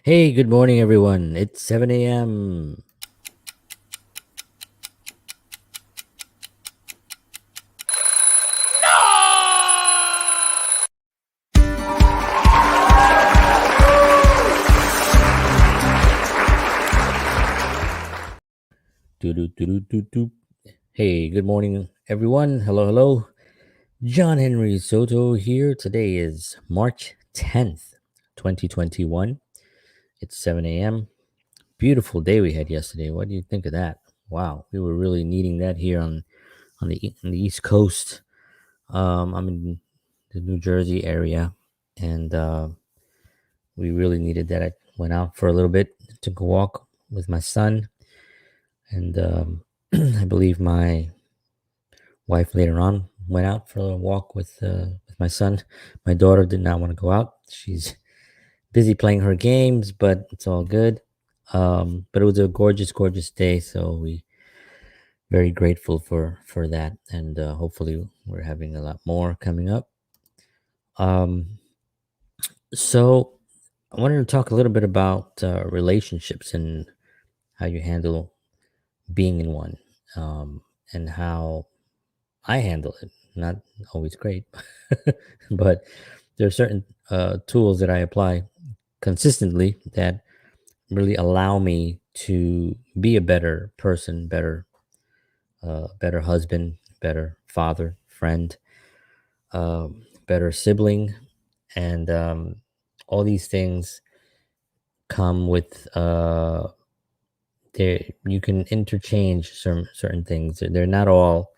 Hey, good morning, everyone. It's 7 a.m. Doo-doo-doo-doo-doo-doo. Hey, good morning, everyone. Hello, hello. John Henry Soto here. Today is March 10th, 2021. It's 7 a.m. Beautiful day we had yesterday. What do you think of that? Wow, we were really needing that here on the East Coast. I'm in the New Jersey area, and we really needed that. I went out for a little bit, took a walk with my son, and I believe my wife later on went out for a walk with my son. My daughter did not want to go out. She's busy playing her games, but it's all good. But it was a gorgeous, gorgeous day, so we very grateful for that, and hopefully we're having a lot more coming up. Um, so I wanted to talk a little bit about relationships and how you handle being in one, and how I handle it. Not always great, but there are certain tools that I apply consistently that really allow me to be a better person, better husband, better father, friend, better sibling, and all these things come with you can interchange certain things. They're not all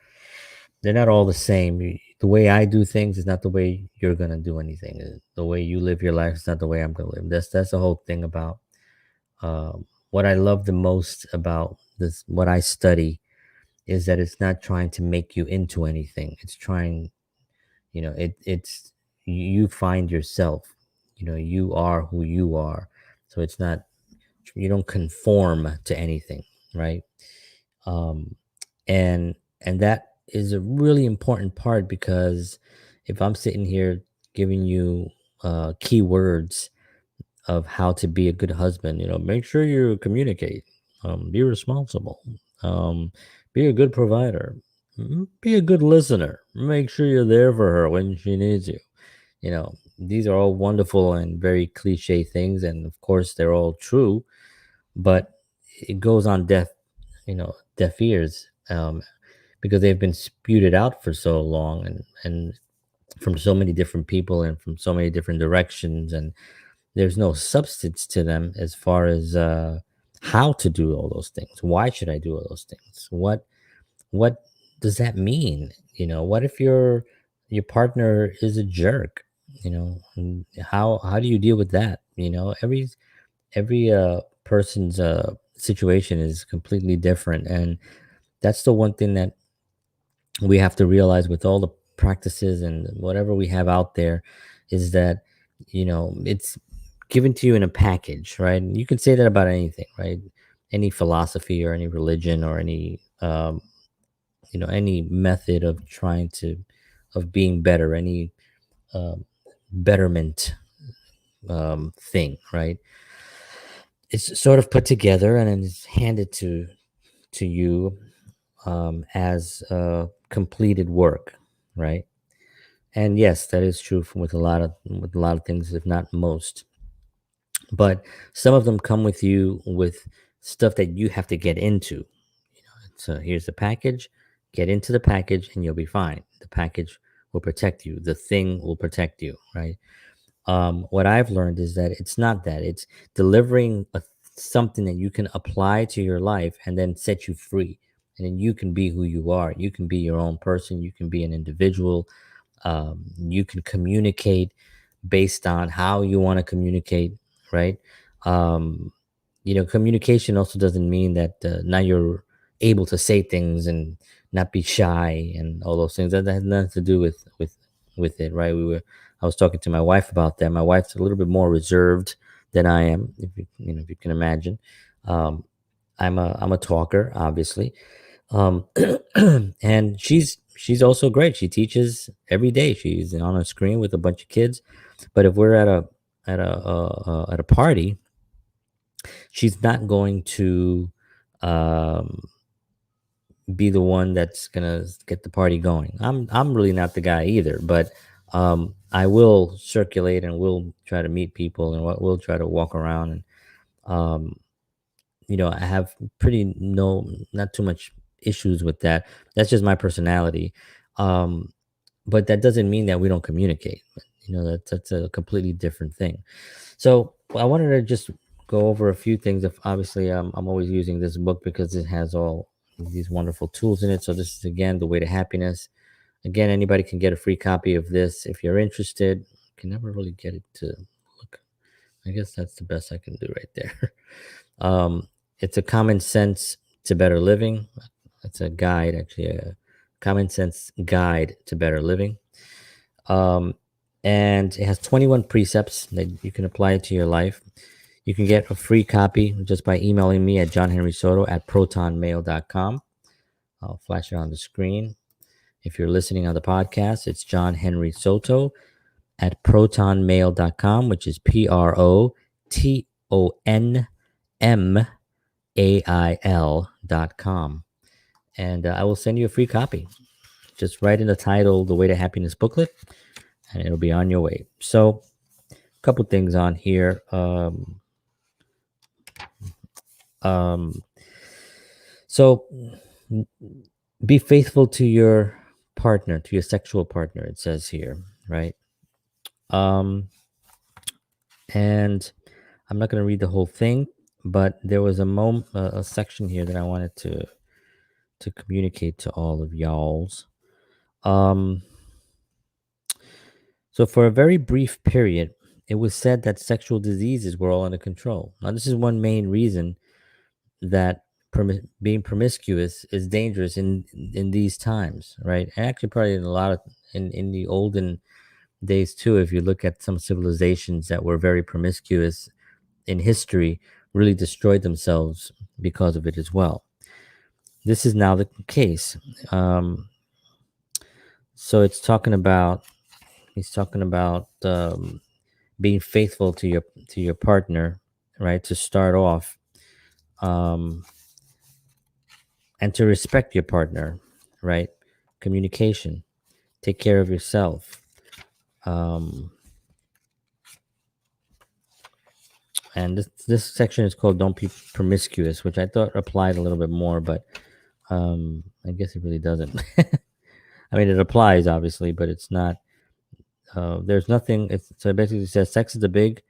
the same. The way I do things is not the way you're gonna do anything. The way you live your life is not the way I'm gonna live. That's the whole thing about what I love the most about this. What I study is that it's not trying to make you into anything. It's trying, it's you find yourself. You are who you are. So it's not you don't conform to anything, right? um, and that is a really important part because if I'm sitting here giving you key words of how to be a good husband, make sure you communicate, be responsible, um, be a good provider, be a good listener, make sure you're there for her when she needs you. These are all wonderful and very cliche things, and of course they're all true, but it goes on deaf ears, because they've been spewed out for so long, and from so many different people and from so many different directions, and there's no substance to them as far as how to do all those things. Why should I do all those things? What does that mean? What if your partner is a jerk? And how do you deal with that? Every person's situation is completely different, and that's the one thing that we have to realize with all the practices and whatever we have out there is that it's given to you in a package, right? And you can say that about anything, right? Any philosophy or any religion or any method of trying to of being better, any um, betterment thing, right? It's sort of put together and then it's handed to you as completed work, right? And yes, that is true with a lot of things, if not most. But some of them come with you with stuff that you have to get into. So here's the package. Get into the package, and you'll be fine. The package will protect you. The thing will protect you, right? What I've learned is that it's not that. It's delivering something that you can apply to your life and then set you free. And then you can be who you are. You can be your own person. You can be an individual. You can communicate based on how you want to communicate, right? Um, Communication also doesn't mean that now you're able to say things and not be shy and all those things. That has nothing to do with it, right? I was talking to my wife about that. My wife's a little bit more reserved than I am, if you can imagine. Um, I'm a talker, obviously, and she's also great. She teaches every day. She's on a screen with a bunch of kids. But if we're at a party, she's not going to um, be the one that's gonna get the party going. I'm really not the guy either, but I will circulate and will try to meet people and we'll try to walk around and um, I have pretty no not too much issues with that. That's just my personality. Um, but that doesn't mean that we don't communicate. That's a completely different thing. So I wanted to just go over a few things. If obviously I'm always using this book because it has all these wonderful tools in it. So this is again the way to happiness. Again, anybody can get a free copy of this if you're interested. Can never really get it to look. I guess that's the best I can do right there. It's a common sense to better living. It's a guide, actually, a common sense guide to better living. Um, and it has 21 precepts that you can apply to your life. You can get a free copy just by emailing me at johnhenrysoto@protonmail.com. I'll flash it on the screen. If you're listening on the podcast, it's John Henry Soto at protonmail.com, which is protonmail.com. And I will send you a free copy. Just write in the title, The Way to Happiness booklet, and it'll be on your way. So, a couple things on here. So, be faithful to your partner, to your sexual partner, it says here, right? And I'm not going to read the whole thing, but there was a section here that I wanted to communicate to all of y'all's. Um, so for a very brief period, it was said that sexual diseases were all under control. Now, this is one main reason that being promiscuous is dangerous in these times, right? And actually, probably in a lot of in the olden days too. If you look at some civilizations that were very promiscuous in history, really destroyed themselves because of it as well. This is now the case. So he's talking about being faithful to your partner, right? To start off, um, and to respect your partner, right? Communication, take care of yourself. Um, and this section is called "Don't Be Promiscuous," which I thought applied a little bit more, but I guess it really doesn't. I mean, it applies obviously, but it's not. There's nothing. So it basically says sex is a big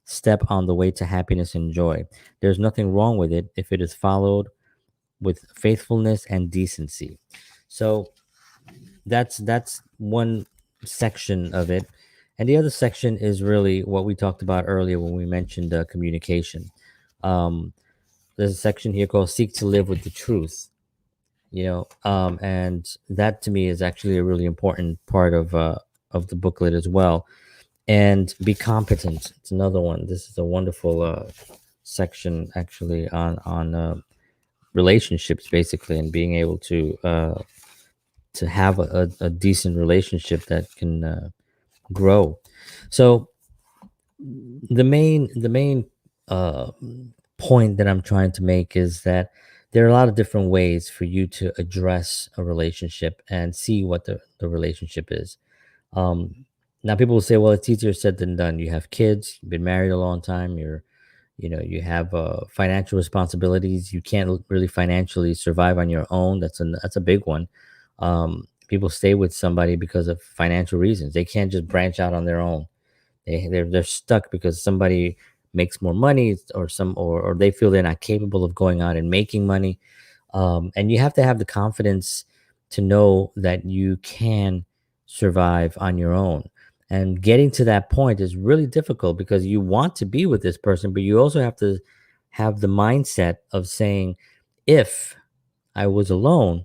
step on the way to happiness and joy. There's nothing wrong with it if it is followed with faithfulness and decency. So that's one section of it, and the other section is really what we talked about earlier when we mentioned communication. Um, there's a section here called "Seek to Live with the Truth." And that to me is actually a really important part of the booklet as well. And be competent. It's another one. This is a wonderful section actually on relationships basically, and being able to have a decent relationship that can grow. So the main uh, point that I'm trying to make is that there are a lot of different ways for you to address a relationship and see what the relationship is. Now people will say, well, it's easier said than done. You have kids, you've been married a long time, you have financial responsibilities. You can't really financially survive on your own. That's a big one. People stay with somebody because of financial reasons. They can't just branch out on their own. They're stuck because somebody makes more money, or they feel they're not capable of going out and making money. And you have to have the confidence to know that you can survive on your own. And getting to that point is really difficult because you want to be with this person, but you also have to have the mindset of saying, if I was alone,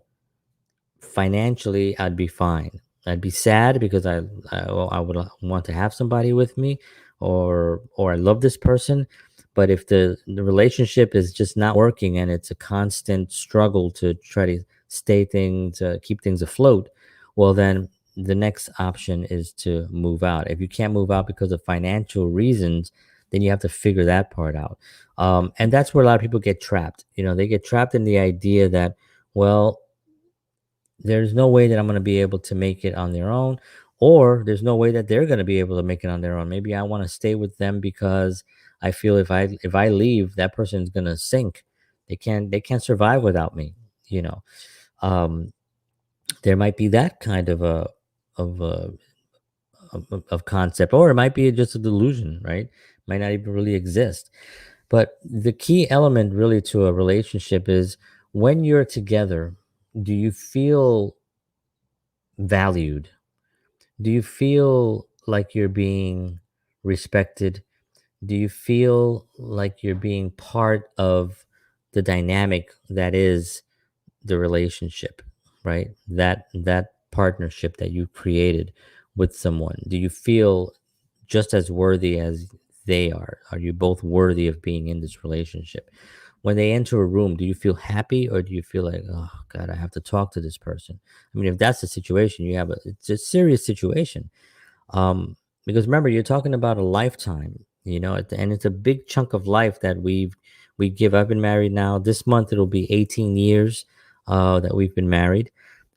financially I'd be fine. I'd be sad because I would want to have somebody with me, or I love this person. But if the relationship is just not working and it's a constant struggle to try to keep things afloat, well then the next option is to move out. If you can't move out because of financial reasons, then you have to figure that part out. And that's where a lot of people get trapped. They get trapped in the idea that, well, there's no way that I'm going to be able to make it on their own, or there's no way that they're going to be able to make it on their own. Maybe I want to stay with them because I feel if I leave, that person's going to sink. They can't survive without me. You know, um, there might be that kind of a of concept, or it might be just a delusion, right? Might not even really exist. But the key element really to a relationship is when you're together, do you feel valued? Do you feel like you're being respected? Do you feel like you're being part of the dynamic that is the relationship, right? That partnership that you created with someone. Do you feel just as worthy as they are? Are you both worthy of being in this relationship? When they enter a room, do you feel happy, or do you feel like, oh God, I have to talk to this person? I mean, if that's the situation, it's a serious situation. Because remember, you're talking about a lifetime, and it's a big chunk of life that we give. I've been married now. This month it'll be 18 years that we've been married,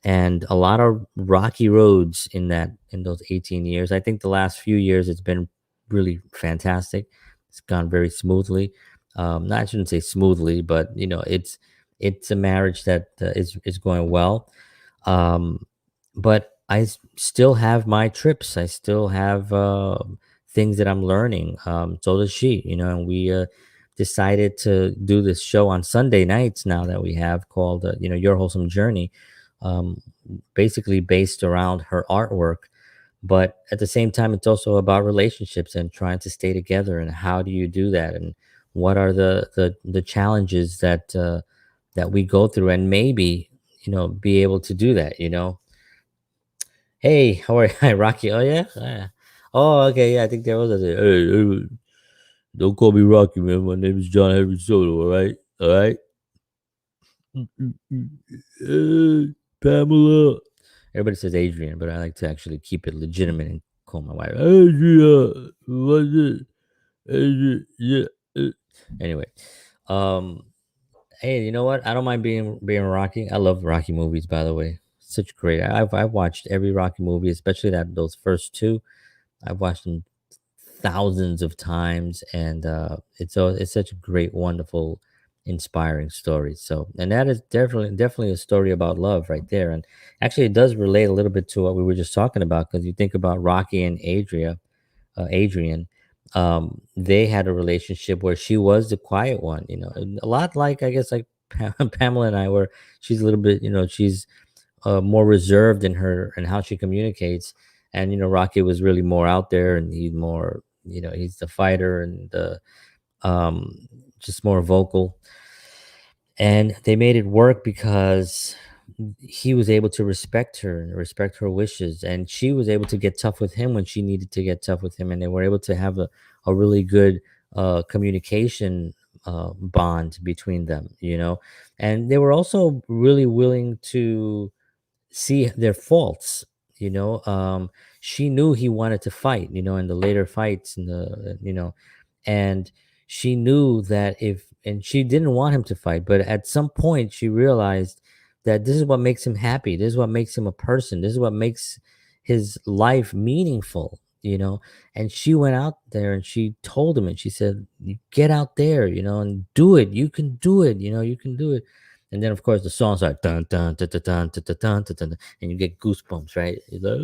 and a lot of rocky roads in those 18 years. I think the last few years it's been really fantastic. It's gone very smoothly. Not I shouldn't say smoothly, but it's a marriage that is going well. But still have my trips. I still have things that I'm learning. So does she, and we decided to do this show on Sunday nights now that we have called, Your Wholesome Journey, um, basically based around her artwork. But at the same time, it's also about relationships and trying to stay together. And how do you do that? And what are the challenges that we go through? And maybe, be able to do that. Hey, how are you? Hi, Rocky. Oh yeah. Oh, okay. Yeah, I think there was a. Hey, don't call me Rocky, man. My name is John Henry Soto. All right. All right. Pamela. Everybody says Adrian, but I like to actually keep it legitimate and call my wife Adrian. What's it? Adrian. Yeah. Anyway, um, hey, you know what? I don't mind being Rocky. I love Rocky movies, by the way. Such great. I've watched every Rocky movie, especially those first two. I've watched them thousands of times, and it's such a great, wonderful, inspiring story. So, and that is definitely a story about love right there. And actually, it does relate a little bit to what we were just talking about, because you think about Rocky and Adrian. They had a relationship where she was the quiet one, and a lot like, I guess, like Pamela and I, where she's a little bit, she's more reserved in her and how she communicates. And Rocky was really more out there, and he's more, he's the fighter, and um, just more vocal. And they made it work because he was able to respect her and respect her wishes, and she was able to get tough with him when she needed to get tough with him, and they were able to have a really good communication bond between them, and they were also really willing to see their faults. She knew he wanted to fight, in the later fights, and she knew that and she didn't want him to fight, but at some point she realized that this is what makes him happy. This is what makes him a person. This is what makes his life meaningful, and she went out there and she told him, and she said, "You get out there, and do it. You can do it. You can do it." And then, of course, the songs are dun dun dun dun dun dun dun dun, dun, dun, and you get goosebumps, right? It's like,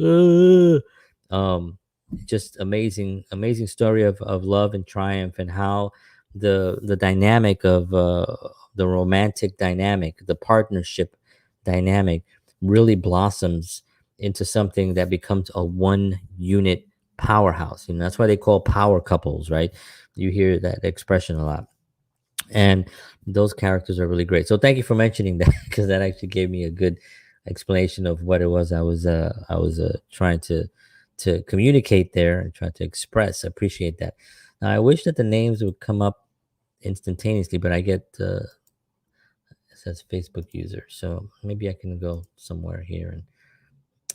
just amazing story of love and triumph, and how the dynamic of the romantic dynamic, the partnership dynamic, really blossoms into something that becomes a one unit powerhouse. That's why they call power couples, right? You hear that expression a lot, and those characters are really great. So thank you for mentioning that, because that actually gave me a good explanation of what it was I was trying to communicate there and try to express. I appreciate that. Now I wish that the names would come up instantaneously, but I get it says Facebook user, so maybe I can go somewhere here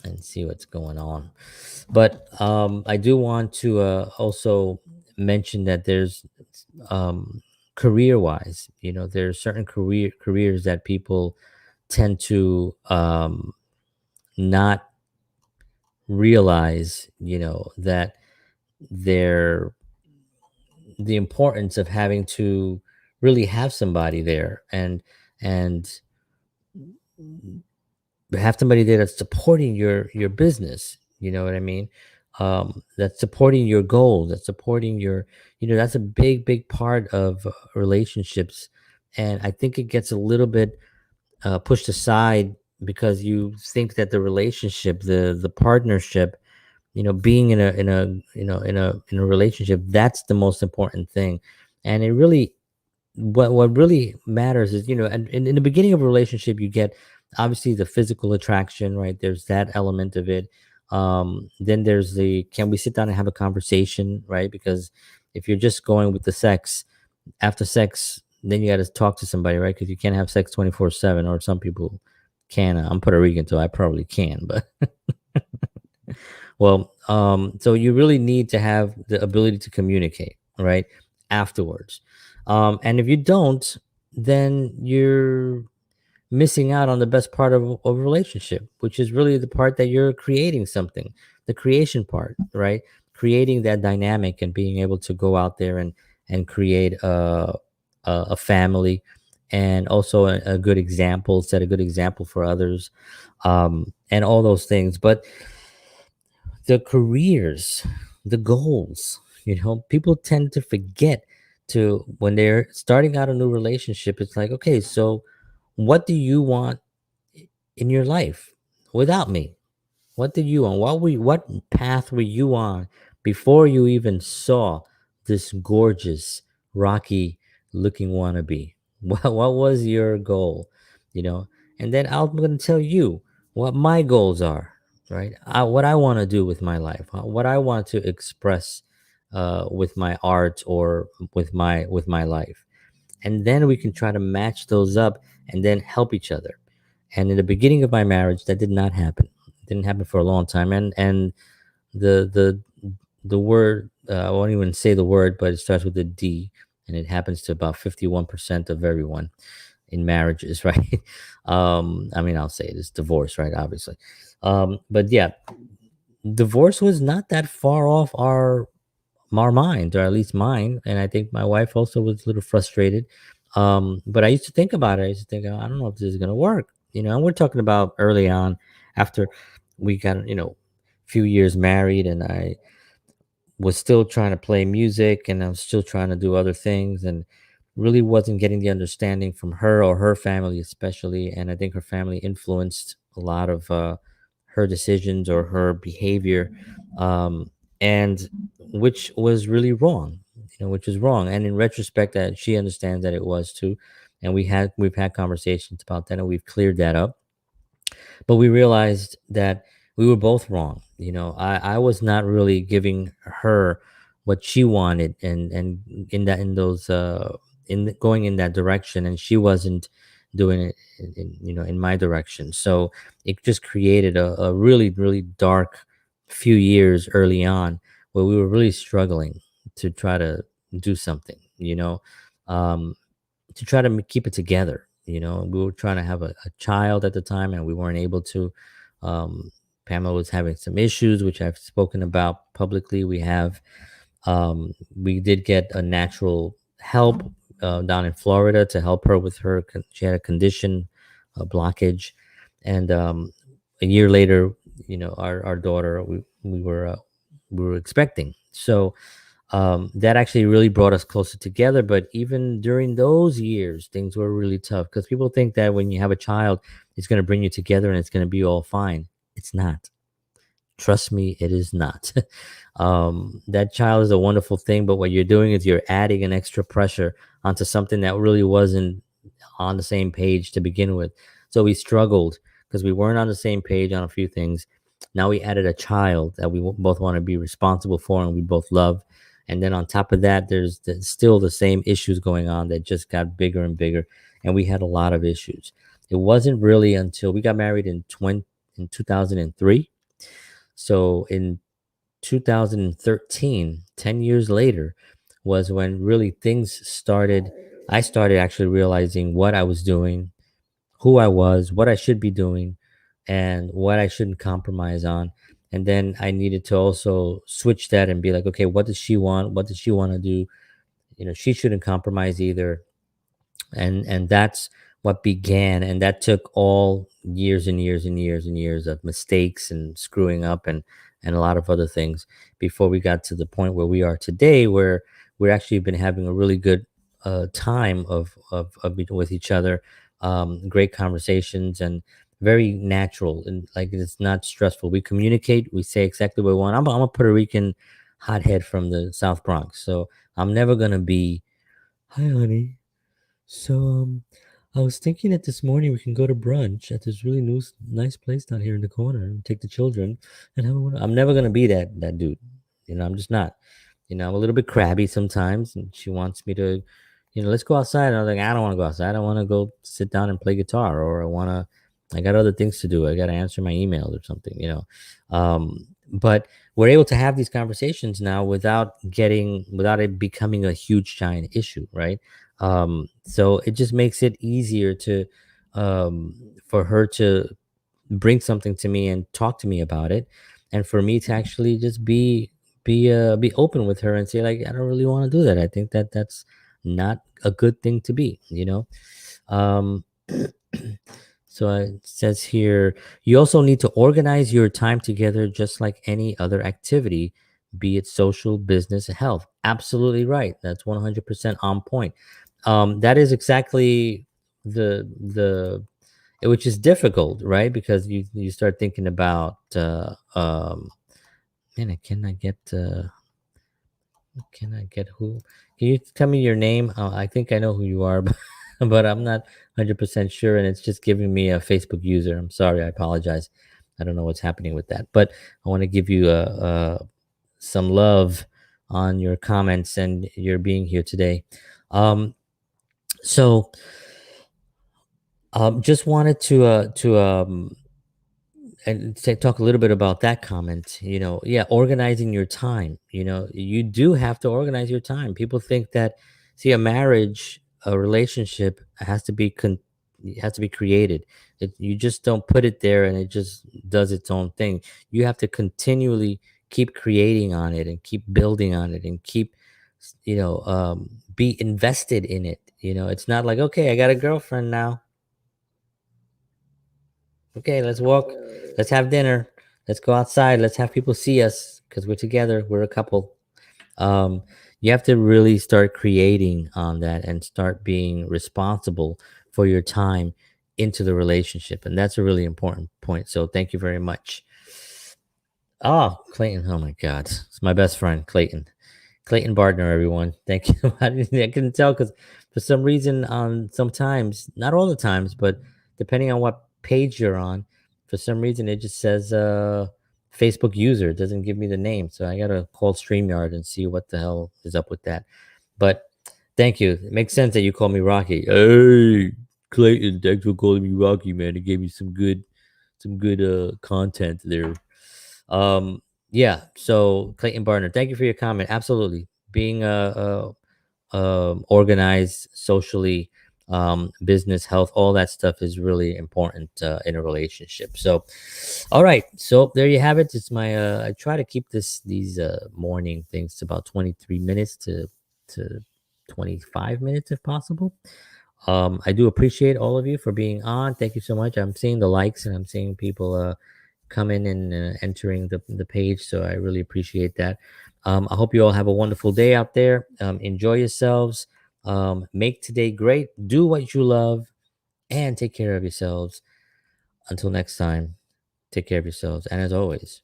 and see what's going on. But I do want to also mentioned that there's um, career wise, there's certain careers that people tend to not realize, that they're the importance of having to really have somebody there, and have somebody there that's supporting your business. You know what I mean? That's supporting your goals, that's supporting your, that's a big part of relationships. And I think it gets a little bit pushed aside because you think that the relationship, the partnership, being in a relationship, that's the most important thing. And it really, what really matters is, and in the beginning of a relationship, you get obviously the physical attraction, right? There's that element of it. Then there's the, can we sit down and have a conversation, right? Because if you're just going with the sex, after sex, then you got to talk to somebody, right? Because you can't have sex 24/7, or some people can. I'm Puerto Rican, so I probably can, but well, so you really need to have the ability to communicate, right? Afterwards. And if you don't, then you're missing out on the best part of a relationship, which is really the part that you're creating something, the creation part, right? Creating that dynamic and being able to go out there and create a family, and also a good example, set a good example for others, and all those things. But the careers, the goals, people tend to forget to, when they're starting out a new relationship, it's like, okay, so what do you want in your life without me? What did you on? What path were you on before you even saw this gorgeous, rocky looking wannabe? What was your goal? You know, and then I'm going to tell you what my goals are, right? What I want to do with my life, what I want to express with my art, or with my life, and then we can try to match those up and then help each other. And in the beginning of my marriage, that did not happen. It didn't happen for a long time. And the the word, I won't even say the word, but it starts with a D, and it happens to about 51% of everyone in marriages, right? I mean, I'll say it is divorce, right? Obviously. But yeah, divorce was not that far off our mind, or at least mine. And I think my wife also was a little frustrated. But I used to think about it. I used to think, "Oh, I don't know if this is going to work." And we're talking about early on, after we got, few years married, and I was still trying to play music, and I was still trying to do other things, and really wasn't getting the understanding from her, or her family especially. And I think her family influenced a lot of her decisions or her behavior, and which was really wrong, which is wrong. And in retrospect, that she understands that it was too, and we've had conversations about that, and we've cleared that up. But we realized that we were both wrong. I was not really giving her what she wanted, and in going in that direction, and she wasn't doing it in my direction. So it just created a really, really dark few years early on, where we were really struggling to try to do something, um, to try to keep it together. We were trying to have a child at the time, and we weren't able to. Um, Pamela was having some issues, which I've spoken about publicly. We did get a natural help down in Florida to help her with her. She had a condition, a blockage, and a year later, our daughter, we were expecting. So that actually really brought us closer together. But even during those years, things were really tough, because people think that when you have a child, it's going to bring you together and it's going to be all fine. It's not. Trust me, it is not. That child is a wonderful thing, but what you're doing is you're adding an extra pressure onto something that really wasn't on the same page to begin with. So we struggled because we weren't on the same page on a few things. Now we added a child that we both want to be responsible for, and we both love. And then on top of that, there's still the same issues going on that just got bigger and bigger. And we had a lot of issues. It wasn't really until we got married in 2003. So in 2013, 10 years later, was when really things started. I started actually realizing what I was doing, who I was, what I should be doing, and what I shouldn't compromise on. And then I needed to also switch that and be like, okay, what does she want? What does she want to do? She shouldn't compromise either. And that's what began, and that took all years and years and years and years of mistakes and screwing up and a lot of other things before we got to the point where we are today, where we're actually been having a really good time with each other, great conversations, and very natural, and like it's not stressful. We communicate, we say exactly what we want. I'm a Puerto Rican hothead from the South Bronx, so I'm never gonna be, hi honey, so I was thinking that this morning we can go to brunch at this really nice place down here in the corner and take the children and have a. I'm never gonna be that dude. I'm just not. I'm a little bit crabby sometimes, and she wants me to, let's go outside. And I was like, I don't want to go outside. I want to go sit down and play guitar, or I got other things to do. I got to answer my emails or something. But we're able to have these conversations now without it becoming a huge giant issue, right? So it just makes it easier for her to bring something to me and talk to me about it, and for me to actually just be open with her and say, like, I don't really want to do that. I think that that's not a good thing to be. um so it says here, you also need to organize your time together just like any other activity, be it social, business, health. Absolutely right. That's 100% on point. That is exactly the which is difficult, right? Because you start thinking about man, can I get who? Can you tell me your name? I think I know who you are, but I'm not 100% sure, and it's just giving me a Facebook user. I'm sorry, I apologize. I don't know what's happening with that, but I want to give you some love on your comments and your being here today. Um, so just wanted to and say, talk a little bit about that comment. Yeah, organizing your time. You do have to organize your time. People think that, see, a marriage, a relationship has to be created. You just don't put it there and it just does its own thing. You have to continually keep creating on it and keep building on it and keep be invested in it. It's not like, okay, I got a girlfriend now. Okay, let's walk. Let's have dinner. Let's go outside. Let's have people see us because we're together. We're a couple. Um, you have to really start creating on that and start being responsible for your time into the relationship. And that's a really important point. So thank you very much. Oh, Clayton. Oh my God. It's my best friend, Clayton. Clayton Bardner, everyone. Thank you. I couldn't tell because for some reason, sometimes, not all the times, but depending on what page you're on, for some reason it just says Facebook user. It doesn't give me the name. So I gotta call StreamYard and see what the hell is up with that. But thank you. It makes sense that you call me Rocky. Hey, Clayton, thanks for calling me Rocky, man. It gave me some good content there. Um, yeah. So Clayton Barner, thank you for your comment. Absolutely, being organized socially, business, health, all that stuff is really important in a relationship. So, all right. So there you have it. It's my. I try to keep these morning things to about 23 minutes to 25 minutes if possible. I do appreciate all of you for being on. Thank you so much. I'm seeing the likes and I'm seeing people coming and entering the page. So I really appreciate that. I hope you all have a wonderful day out there. Enjoy yourselves. Make today great. Do what you love and take care of yourselves. Until next time, take care of yourselves. And as always,